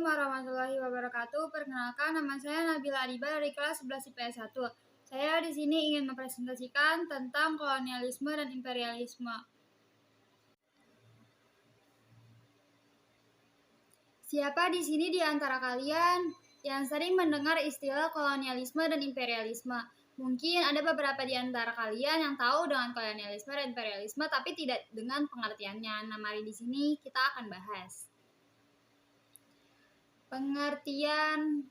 warahmatullahi wabarakatuh. Perkenalkan, nama saya Nabila Adiba dari kelas 11 IPS 1. Saya di sini ingin mempresentasikan tentang kolonialisme dan imperialisme. Siapa di sini di antara kalian yang sering mendengar istilah kolonialisme dan imperialisme? Mungkin ada beberapa di antara kalian yang tahu dengan kolonialisme dan imperialisme, tapi tidak dengan pengertiannya. Nah, mari di sini kita akan bahas pengertian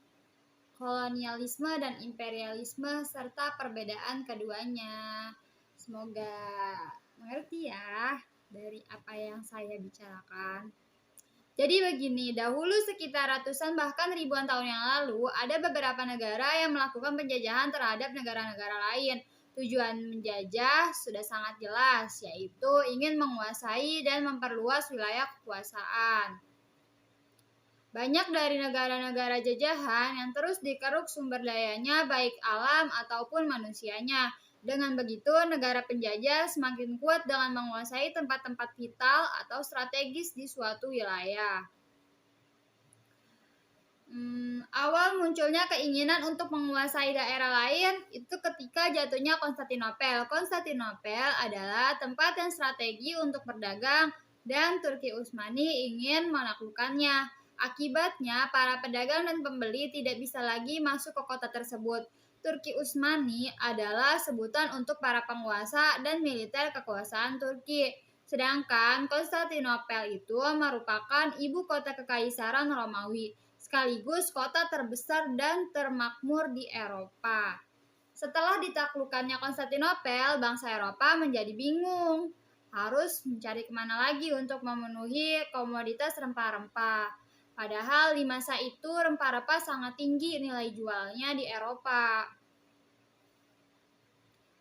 kolonialisme dan imperialisme serta perbedaan keduanya. Semoga mengerti ya dari apa yang saya bicarakan. Jadi begini, dahulu sekitar ratusan bahkan ribuan tahun yang lalu, ada beberapa negara yang melakukan penjajahan terhadap negara-negara lain. Tujuan menjajah sudah sangat jelas, yaitu ingin menguasai dan memperluas wilayah kekuasaan. Banyak dari negara-negara jajahan yang terus dikeruk sumber dayanya baik alam ataupun manusianya. Dengan begitu, negara penjajah semakin kuat dengan menguasai tempat-tempat vital atau strategis di suatu wilayah. Awal munculnya keinginan untuk menguasai daerah lain itu ketika jatuhnya Konstantinopel. Konstantinopel adalah tempat yang strategi untuk berdagang dan Turki Utsmani ingin menaklukkannya. Akibatnya, para pedagang dan pembeli tidak bisa lagi masuk ke kota tersebut. Turki Utsmani adalah sebutan untuk para penguasa dan militer kekuasaan Turki. Sedangkan Konstantinopel itu merupakan ibu kota kekaisaran Romawi, sekaligus kota terbesar dan termakmur di Eropa. Setelah ditaklukkannya Konstantinopel, bangsa Eropa menjadi bingung. Harus mencari kemana lagi untuk memenuhi komoditas rempah-rempah. Padahal di masa itu rempah-rempah sangat tinggi nilai jualnya di Eropa.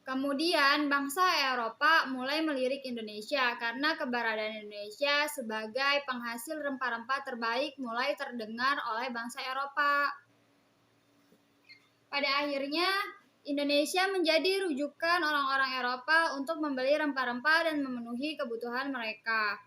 Kemudian bangsa Eropa mulai melirik Indonesia karena keberadaan Indonesia sebagai penghasil rempah-rempah terbaik mulai terdengar oleh bangsa Eropa. Pada akhirnya Indonesia menjadi rujukan orang-orang Eropa untuk membeli rempah-rempah dan memenuhi kebutuhan mereka.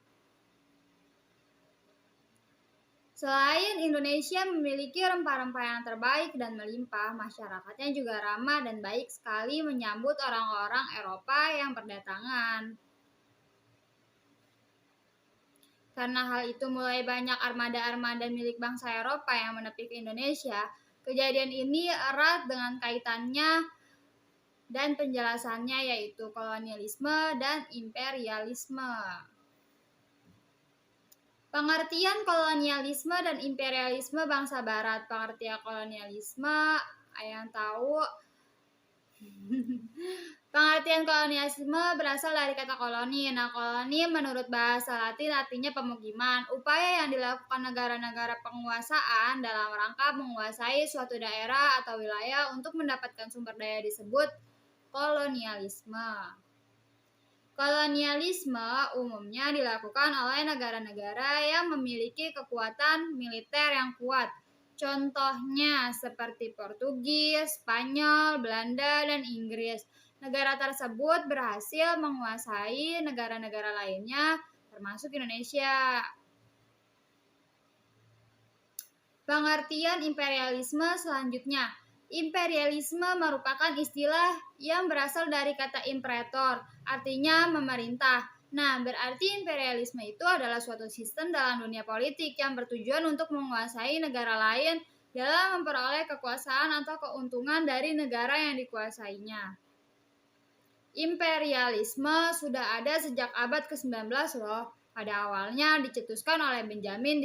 Selain Indonesia memiliki rempah-rempah yang terbaik dan melimpah, masyarakatnya juga ramah dan baik sekali menyambut orang-orang Eropa yang berdatangan. Karena hal itu mulai banyak armada-armada milik bangsa Eropa yang menepi ke Indonesia. Kejadian ini erat dengan kaitannya dan penjelasannya yaitu kolonialisme dan imperialisme. Pengertian kolonialisme dan imperialisme bangsa Barat. Pengertian kolonialisme, yang tahu. Pengertian kolonialisme berasal dari kata koloni. Nah, koloni menurut bahasa Latin artinya pemukiman. Upaya yang dilakukan negara-negara penguasaan dalam rangka menguasai suatu daerah atau wilayah untuk mendapatkan sumber daya disebut kolonialisme. Kolonialisme umumnya dilakukan oleh negara-negara yang memiliki kekuatan militer yang kuat. Contohnya seperti Portugis, Spanyol, Belanda, dan Inggris. Negara tersebut berhasil menguasai negara-negara lainnya, termasuk Indonesia. Pengertian imperialisme selanjutnya. Imperialisme merupakan istilah yang berasal dari kata imperator, artinya memerintah. Nah, berarti imperialisme itu adalah suatu sistem dalam dunia politik yang bertujuan untuk menguasai negara lain dalam memperoleh kekuasaan atau keuntungan dari negara yang dikuasainya. Imperialisme sudah ada sejak abad ke-19 loh. Pada awalnya dicetuskan oleh Benjamin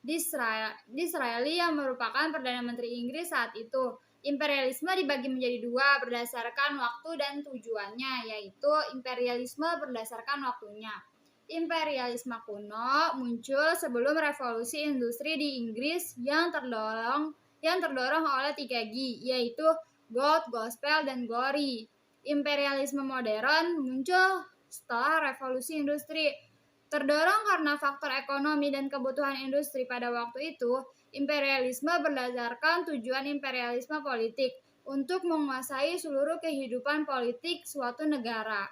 Disraeli yang merupakan Perdana Menteri Inggris saat itu. Imperialisme dibagi menjadi dua berdasarkan waktu dan tujuannya, yaitu imperialisme berdasarkan waktunya. Imperialisme kuno muncul sebelum revolusi industri di Inggris yang terdorong oleh 3G, yaitu Gold, Gospel, dan Glory. Imperialisme modern muncul setelah revolusi industri. Terdorong karena faktor ekonomi dan kebutuhan industri pada waktu itu, imperialisme berdasarkan tujuan imperialisme politik untuk menguasai seluruh kehidupan politik suatu negara.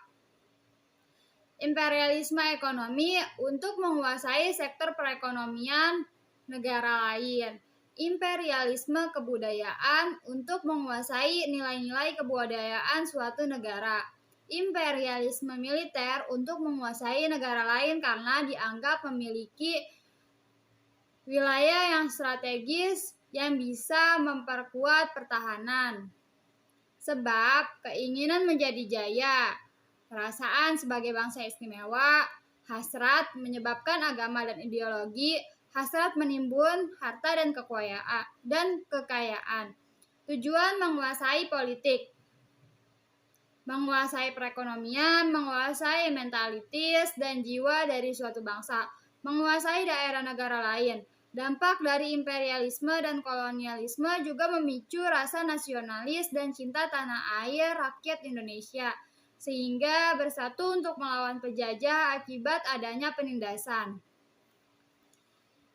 Imperialisme ekonomi untuk menguasai sektor perekonomian negara lain. Imperialisme kebudayaan untuk menguasai nilai-nilai kebudayaan suatu negara. Imperialisme militer untuk menguasai negara lain karena dianggap memiliki wilayah yang strategis yang bisa memperkuat pertahanan. Sebab keinginan menjadi jaya, perasaan sebagai bangsa istimewa, hasrat menyebabkan agama dan ideologi, hasrat menimbun harta dan kekayaan. Tujuan menguasai politik, menguasai perekonomian, menguasai mentalitas dan jiwa dari suatu bangsa, menguasai daerah negara lain. Dampak dari imperialisme dan kolonialisme juga memicu rasa nasionalis dan cinta tanah air rakyat Indonesia, sehingga bersatu untuk melawan penjajah akibat adanya penindasan.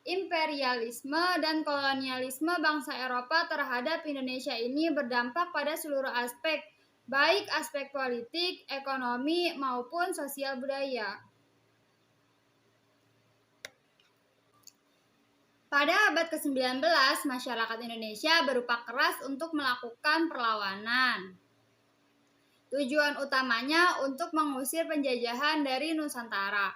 Imperialisme dan kolonialisme bangsa Eropa terhadap Indonesia ini berdampak pada seluruh aspek, baik aspek politik, ekonomi, maupun sosial budaya. Pada abad ke-19, masyarakat Indonesia berupa keras untuk melakukan perlawanan. Tujuan utamanya untuk mengusir penjajahan dari Nusantara.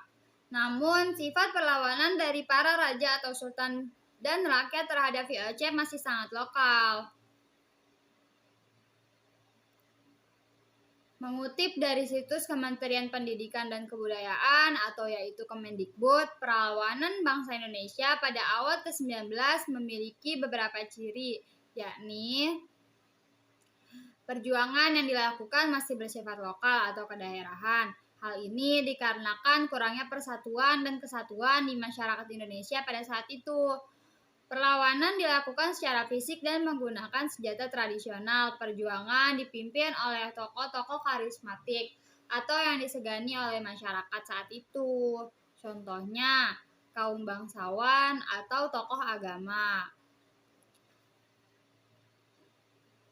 Namun, sifat perlawanan dari para raja atau sultan dan rakyat terhadap VOC masih sangat lokal. Mengutip dari situs Kementerian Pendidikan dan Kebudayaan atau yaitu Kemendikbud, perlawanan bangsa Indonesia pada awal ke-19 memiliki beberapa ciri, yakni perjuangan yang dilakukan masih bersifat lokal atau kedaerahan. Hal ini dikarenakan kurangnya persatuan dan kesatuan di masyarakat Indonesia pada saat itu. Perlawanan dilakukan secara fisik dan menggunakan senjata tradisional. Perjuangan dipimpin oleh tokoh-tokoh karismatik atau yang disegani oleh masyarakat saat itu. Contohnya, kaum bangsawan atau tokoh agama.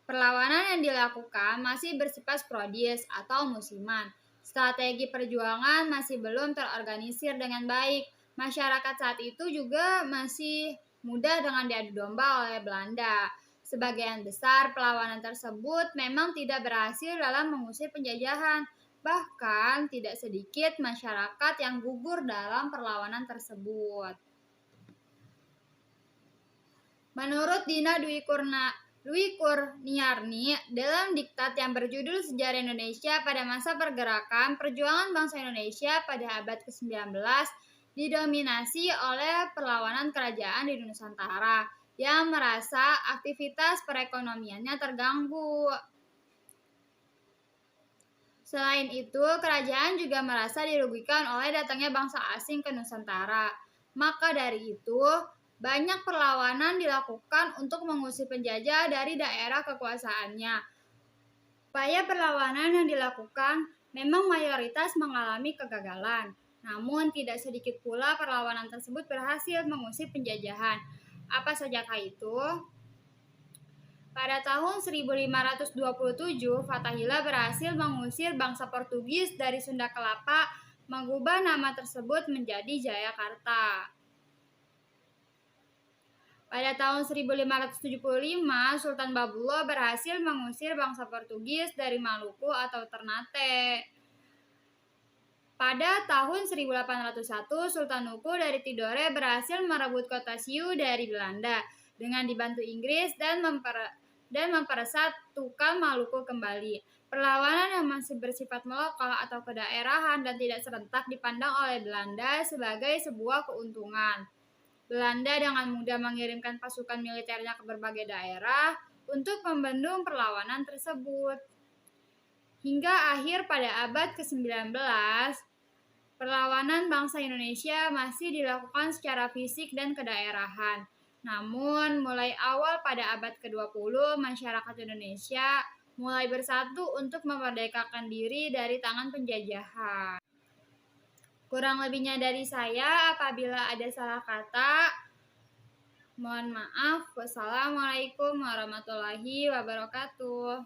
Perlawanan yang dilakukan masih bersifat sporadis atau musiman. Strategi perjuangan masih belum terorganisir dengan baik. Masyarakat saat itu juga masih mudah dengan diadu domba oleh Belanda. Sebagian besar perlawanan tersebut memang tidak berhasil dalam mengusir penjajahan. Bahkan tidak sedikit masyarakat yang gugur dalam perlawanan tersebut. Menurut Dina Dwi Kurniarni, dalam diktat yang berjudul Sejarah Indonesia pada masa pergerakan perjuangan bangsa Indonesia pada abad ke-19 didominasi oleh perlawanan kerajaan di Nusantara yang merasa aktivitas perekonomiannya terganggu. Selain itu, kerajaan juga merasa dirugikan oleh datangnya bangsa asing ke Nusantara. Maka dari itu, banyak perlawanan dilakukan untuk mengusir penjajah dari daerah kekuasaannya. Upaya perlawanan yang dilakukan memang mayoritas mengalami kegagalan, namun tidak sedikit pula perlawanan tersebut berhasil mengusir penjajahan. Apa sajakah itu? Pada tahun 1527, Fathahillah berhasil mengusir bangsa Portugis dari Sunda Kelapa, mengubah nama tersebut menjadi Jayakarta. Pada tahun 1575, Sultan Babullah berhasil mengusir bangsa Portugis dari Maluku atau Ternate. Pada tahun 1801, Sultan Nuku dari Tidore berhasil merebut kota Siu dari Belanda dengan dibantu Inggris dan mempersatukan Maluku kembali. Perlawanan yang masih bersifat melokal atau kedaerahan dan tidak serentak dipandang oleh Belanda sebagai sebuah keuntungan. Belanda dengan mudah mengirimkan pasukan militernya ke berbagai daerah untuk membendung perlawanan tersebut. Hingga akhir pada abad ke-19, perlawanan bangsa Indonesia masih dilakukan secara fisik dan kedaerahan. Namun, mulai awal pada abad ke-20, masyarakat Indonesia mulai bersatu untuk memerdekakan diri dari tangan penjajahan. Kurang lebihnya dari saya, apabila ada salah kata, mohon maaf. Wassalamualaikum warahmatullahi wabarakatuh.